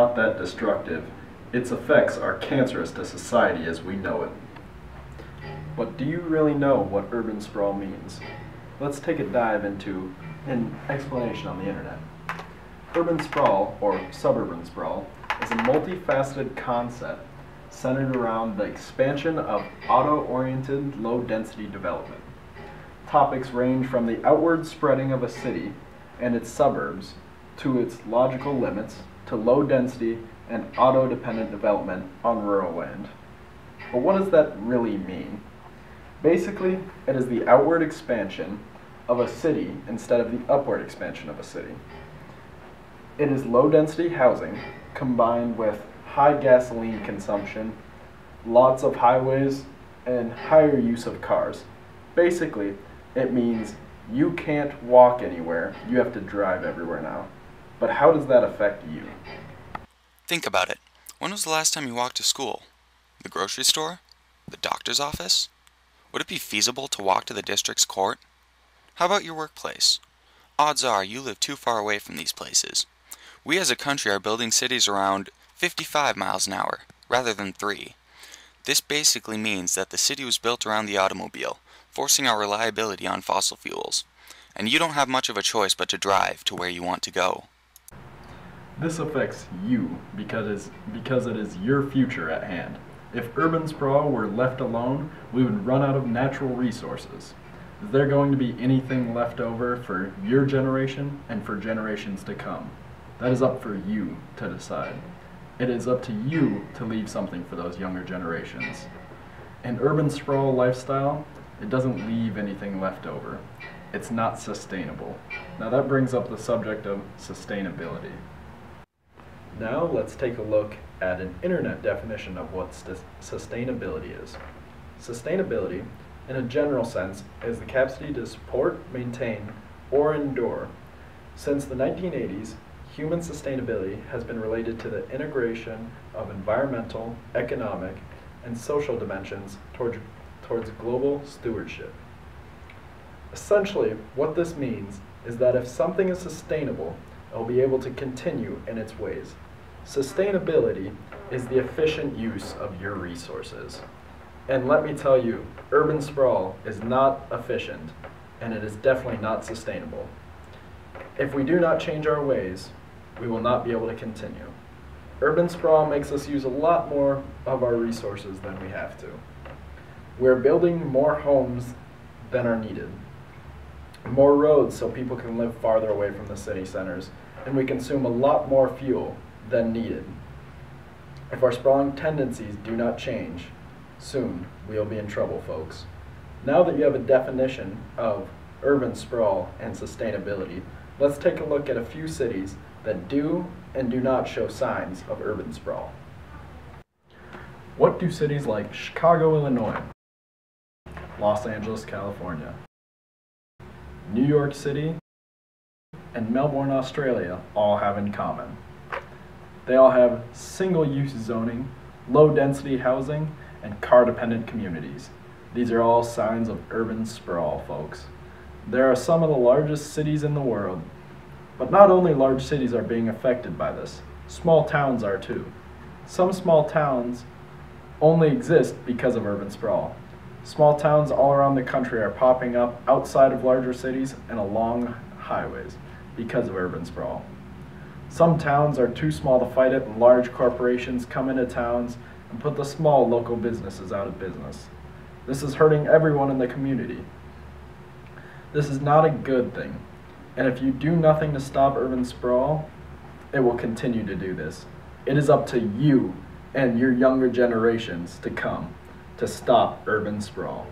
not that destructive. Its effects are cancerous to society as we know it. But do you really know what urban sprawl means? Let's take a dive into an explanation on the internet. Urban sprawl, or suburban sprawl, is a multifaceted concept centered around the expansion of auto-oriented, low-density development. Topics range from the outward spreading of a city and its suburbs to its logical limits to low-density and auto-dependent development on rural land. But what does that really mean? Basically, it is the outward expansion of a city instead of the upward expansion of a city. It is low-density housing combined with high gasoline consumption, lots of highways, and higher use of cars. Basically, it means you can't walk anywhere, you have to drive everywhere now. But how does that affect you? Think about it. When was the last time you walked to school? The grocery store? The doctor's office? Would it be feasible to walk to the district's court? How about your workplace? Odds are you live too far away from these places. We as a country are building cities around 55 miles an hour, rather than 3. This basically means that the city was built around the automobile, forcing our reliability on fossil fuels. And you don't have much of a choice but to drive to where you want to go. This affects you because it is your future at hand. If urban sprawl were left alone, we would run out of natural resources. Is there going to be anything left over for your generation and for generations to come? That is up for you to decide. It is up to you to leave something for those younger generations. An urban sprawl lifestyle, it doesn't leave anything left over. It's not sustainable. Now that brings up the subject of sustainability. Now let's take a look at an internet definition of what sustainability is. Sustainability, in a general sense, is the capacity to support, maintain, or endure. Since the 1980s, human sustainability has been related to the integration of environmental, economic, and social dimensions towards global stewardship. Essentially, what this means is that if something is sustainable, it will be able to continue in its ways. Sustainability is the efficient use of your resources. And let me tell you, urban sprawl is not efficient, and it is definitely not sustainable. If we do not change our ways, we will not be able to continue. Urban sprawl makes us use a lot more of our resources than we have to. We're building more homes than are needed, more roads so people can live farther away from the city centers, and we consume a lot more fuel than needed. If our sprawling tendencies do not change, soon we'll be in trouble, folks. Now that you have a definition of urban sprawl and sustainability, let's take a look at a few cities that do and do not show signs of urban sprawl. What do cities like Chicago, Illinois, Los Angeles, California, New York City, and Melbourne, Australia all have in common? They all have single-use zoning, low-density housing, and car-dependent communities. These are all signs of urban sprawl, folks. There are some of the largest cities in the world, but not only large cities are being affected by this, small towns are too. Some small towns only exist because of urban sprawl. Small towns all around the country are popping up outside of larger cities and along highways because of urban sprawl. Some towns are too small to fight it, and large corporations come into towns and put the small local businesses out of business. This is hurting everyone in the community. This is not a good thing, and if you do nothing to stop urban sprawl, it will continue to do this. It is up to you and your younger generations to come to stop urban sprawl.